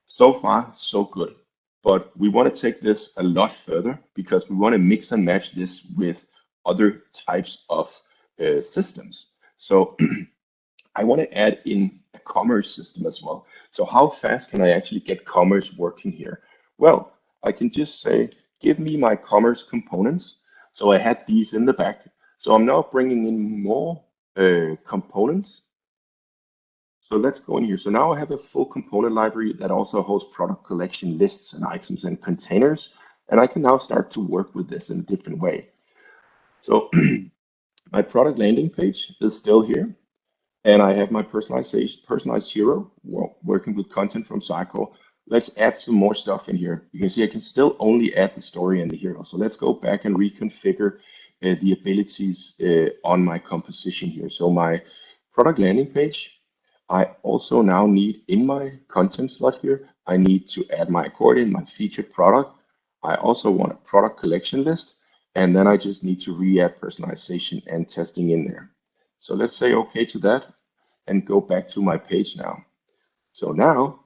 So far, so good. But we want to take this a lot further because we want to mix and match this with other types of systems. So I want to add in a commerce system as well. So how fast can I actually get commerce working here? Well, I can just say, give me my commerce components. So I had these in the back. So I'm now bringing in more components. So let's go in here. So now I have a full component library that also holds product collection lists and items and containers. And I can now start to work with this in a different way. So my product landing page is still here. And I have my personalized hero working with content from Sitecore. Let's add some more stuff in here. You can see I can still only add the story and the hero. So let's go back and reconfigure the abilities on my composition here. So my product landing page, I also now need in my content slot here, I need to add my accordion, my featured product. I also want a product collection list. And then I just need to re-add personalization and testing in there. So let's say okay to that and go back to my page now. So now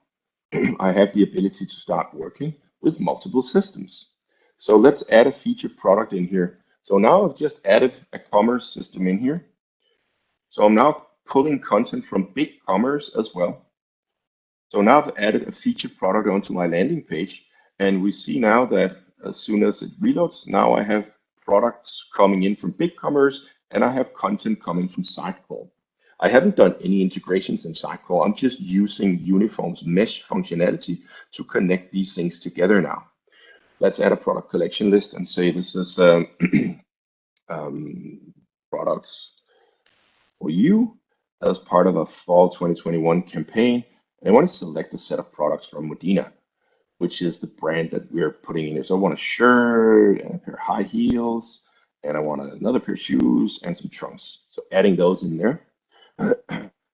I have the ability to start working with multiple systems. So let's add a featured product in here. So now I've just added a commerce system in here. So I'm now pulling content from BigCommerce as well. So now I've added a featured product onto my landing page. And we see now that as soon as it reloads, now I have products coming in from BigCommerce and I have content coming from Sitecore. I haven't done any integrations in Sitecore. I'm just using Uniform's mesh functionality to connect these things together now. Let's add a product collection list and say this is products for you as part of a fall 2021 campaign. And I want to select a set of products from Modena, which is the brand that we're putting in here. So I want a shirt and a pair of high heels, and I want another pair of shoes and some trunks. So adding those in there.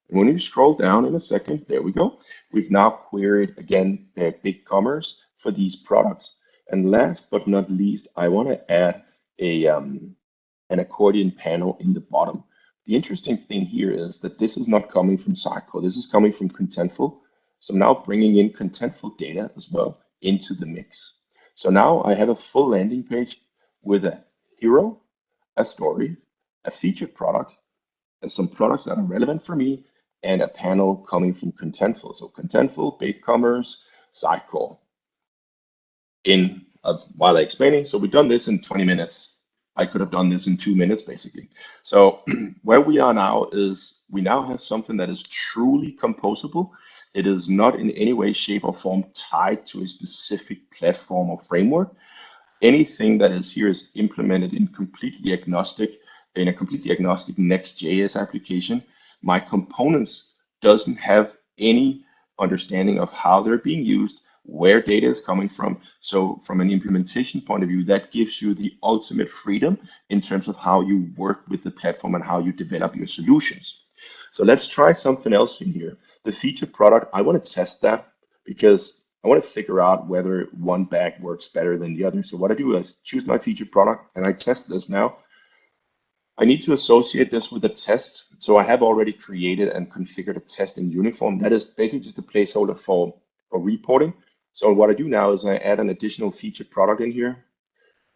When you scroll down in a second, there we go. We've now queried again BigCommerce for these products. And last but not least, I want to add an accordion panel in the bottom. The interesting thing here is that this is not coming from Sitecore. This is coming from Contentful. So I'm now bringing in Contentful data as well into the mix. So now I have a full landing page with a hero, a story, a featured product, and some products that are relevant for me, and a panel coming from Contentful. So Contentful, BigCommerce, Sitecore. While explaining, so we've done this in 20 minutes. I could have done this in 2 minutes, basically. So where we are now is we now have something that is truly composable. It is not in any way, shape, or form tied to a specific platform or framework. Anything that is here is implemented in a completely agnostic Next.js application. My components doesn't have any understanding of how they're being used, where data is coming from. So from an implementation point of view, that gives you the ultimate freedom in terms of how you work with the platform and how you develop your solutions. So let's try something else in here. The featured product, I want to test that because I want to figure out whether one bag works better than the other. So what I do is choose my featured product and I test this now. I need to associate this with a test. So I have already created and configured a test in Uniform. That is basically just a placeholder for reporting. So what I do now is I add an additional featured product in here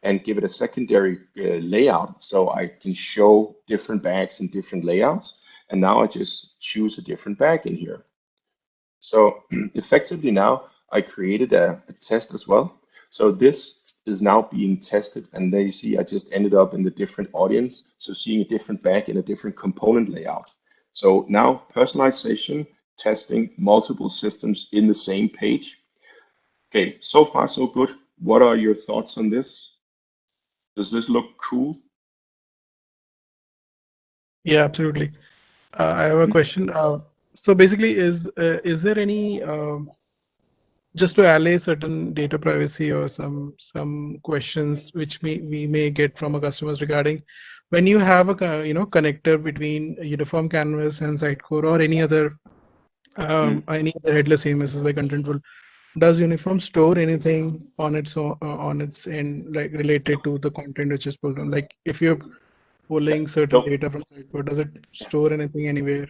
and give it a secondary layout so I can show different bags in different layouts. And now I just choose a different bag in here. So effectively now I created a test as well. So this is now being tested, and there you see I just ended up in the different audience. So seeing a different bag in a different component layout. So now personalization, testing multiple systems in the same page. Okay, so far so good. What are your thoughts on this? Does this look cool? Yeah, absolutely. I have a question. So basically, is there any just to allay certain data privacy or some questions which we may get from our customers regarding when you have a connector between Uniform Canvas and Sitecore or any other headless CMSs like Contentful, does Uniform store anything on its end, like related to the content which is pulled on? Like if you're pulling certain data from Sitecore, does it store anything anywhere?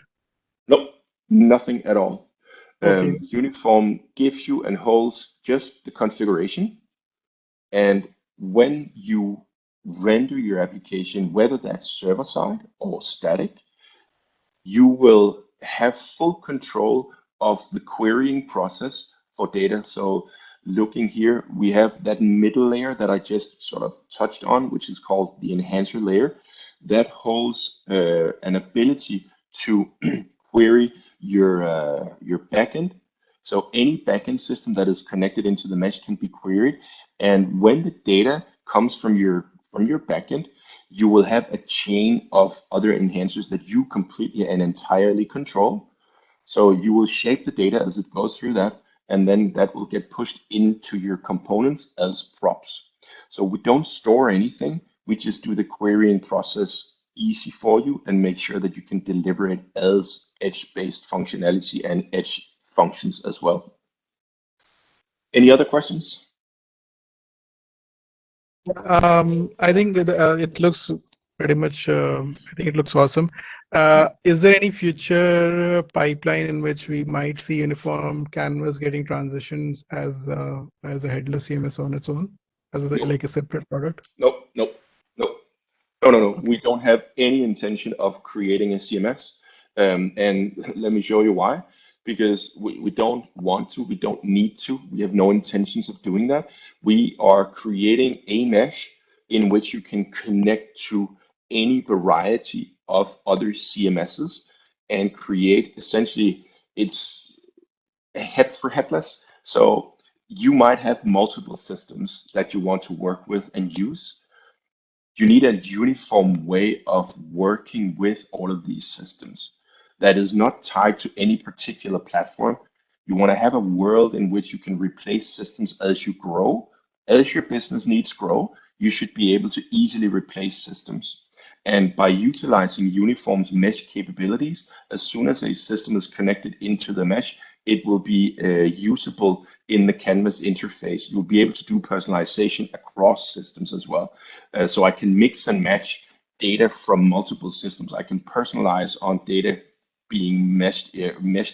Nope, nothing at all. Okay. Uniform gives you and holds just the configuration. And when you render your application, whether that's server side or static, you will have full control of the querying process for data. So looking here, we have that middle layer that I just sort of touched on, which is called the enhancer layer. That holds an ability to query your backend. So any backend system that is connected into the mesh can be queried. And when the data comes from your backend, you will have a chain of other enhancers that you completely and entirely control. So you will shape the data as it goes through that, and then that will get pushed into your components as props. So we don't store anything. We just do the querying process easy for you and make sure that you can deliver it as edge-based functionality and edge functions as well. Any other questions? I think it looks pretty much. I think it looks awesome. Is there any future pipeline in which we might see uniform canvas getting transitions as a headless CMS on its own, as like a separate product? Nope. No. We don't have any intention of creating a CMS. And let me show you why. Because we don't want to, we don't need to, we have no intentions of doing that. We are creating a mesh in which you can connect to any variety of other CMSs and create essentially, it's a head for headless. So you might have multiple systems that you want to work with and use. You need a uniform way of working with all of these systems that is not tied to any particular platform. You want to have a world in which you can replace systems as you grow. As your business needs grow, you should be able to easily replace systems. And by utilizing Uniform's mesh capabilities, as soon as a system is connected into the mesh, it will be usable in the Canvas interface. You'll be able to do personalization across systems as well. So I can mix and match data from multiple systems. I can personalize on data being meshed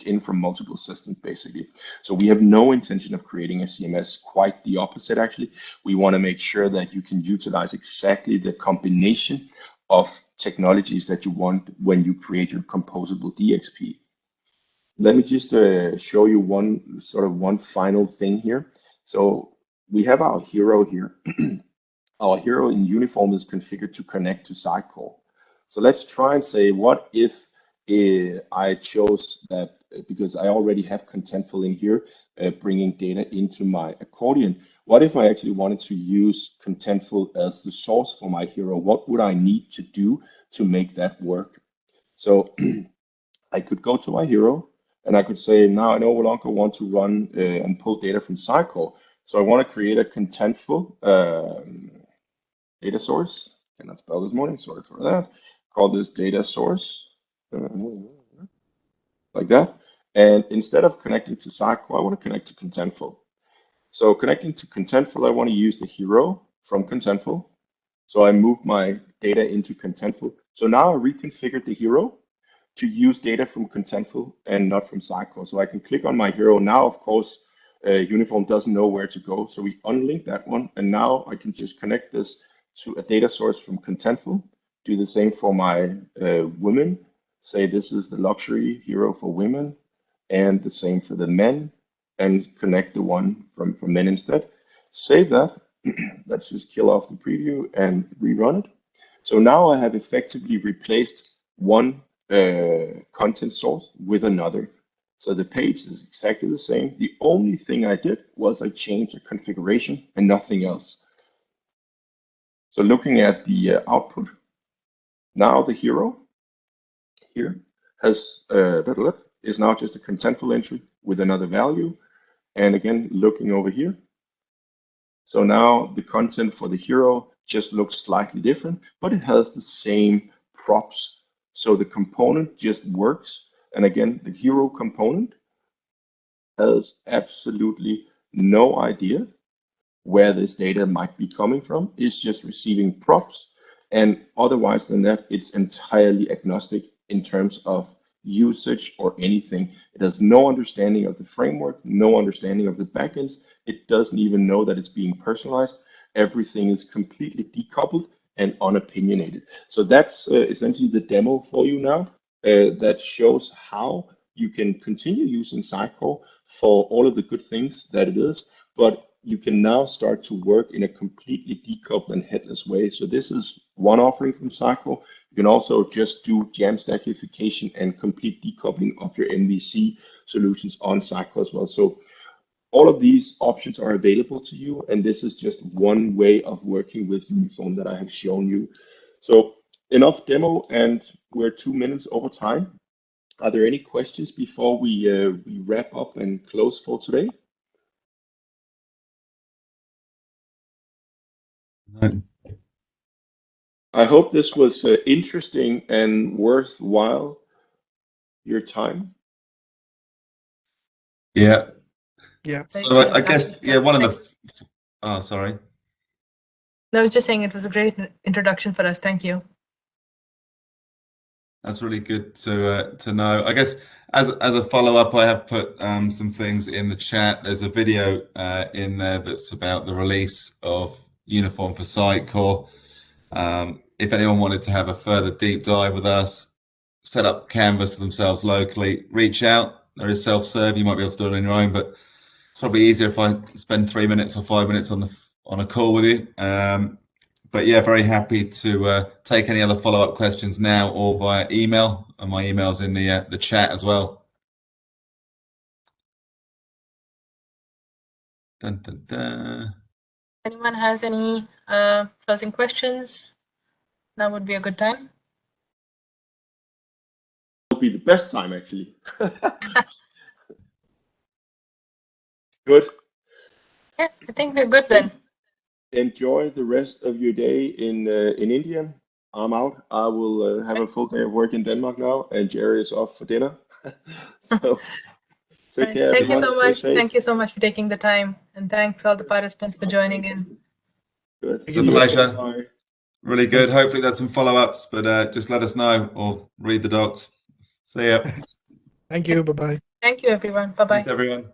in from multiple systems, basically. So we have no intention of creating a CMS, quite the opposite, actually. We want to make sure that you can utilize exactly the combination of technologies that you want when you create your composable DXP. Let me just show you one final thing here. So we have our hero here. Our hero in Uniform is configured to connect to Sitecore. So let's try and say, what if I chose that, because I already have Contentful in here, bringing data into my accordion. What if I actually wanted to use Contentful as the source for my hero? What would I need to do to make that work? So I could go to my hero and I could say, now I no longer want to run and pull data from Sitecore. So I want to create a Contentful data source. Cannot spell this morning, sorry for that. Call this data source. Like that. And instead of connecting to Sitecore, I want to connect to Contentful. So connecting to Contentful, I want to use the hero from Contentful. So I move my data into Contentful. So now I reconfigured the hero to use data from Contentful and not from Sitecore. So I can click on my hero. Now, of course, Uniform doesn't know where to go. So we unlink that one. And now I can just connect this to a data source from Contentful. Do the same for my women. Say this is the luxury hero for women, and the same for the men, and connect the one from men instead. Save that. Let's just kill off the preview and rerun it. So now I have effectively replaced one content source with another. So the page is exactly the same. The only thing I did was I changed the configuration and nothing else. So looking at the output, now the hero here has is now just a Contentful entry with another value. And again, looking over here. So now the content for the hero just looks slightly different, but it has the same props. So the component just works. And again, the hero component has absolutely no idea where this data might be coming from. It's just receiving props. And otherwise than that, it's entirely agnostic in terms of usage or anything. It has no understanding of the framework, no understanding of the backends. It doesn't even know that it's being personalized. Everything is completely decoupled and unopinionated. So that's essentially the demo for you now that shows how you can continue using Sitecore for all of the good things that it is, but you can now start to work in a completely decoupled and headless way. So this is one offering from Sitecore. You can also just do jam stackification and complete decoupling of your MVC solutions on Sitecore as well. So all of these options are available to you, and this is just one way of working with Uniform that I have shown you. So enough demo, and we're 2 minutes over time. Are there any questions before we wrap up and close for today? No. I hope this was interesting and worthwhile your time. Yeah. Yeah. So I guess, yeah, one of the, oh, sorry. No, I was just saying it was a great introduction for us. Thank you. That's really good to know. I guess as a follow-up, I have put some things in the chat. There's a video in there that's about the release of Uniform for Sitecore. If anyone wanted to have a further deep dive with us, set up Canvas for themselves locally, reach out. There is self-serve. You might be able to do it on your own, but it's probably easier if I spend 3 minutes or 5 minutes on a call with you. But yeah, very happy to take any other follow-up questions now or via email, and my email's in the chat as well. Dun, dun, dun. Anyone has any closing questions? Now would be a good time. Would be the best time, actually. Good. Yeah, I think we're good then. Enjoy the rest of your day in India. I'm out. I will have a full day of work in Denmark now, and Jerry is off for dinner. So take care, Thank you everyone. so Stay much. safe. Thank you so much for taking the time, and thanks all the participants for joining in. Good. It's a pleasure. Bye. Really good. Hopefully there's some follow-ups, but just let us know or read the docs. See ya. Thank you. Bye-bye. Thank you, everyone. Bye-bye. Thanks, everyone.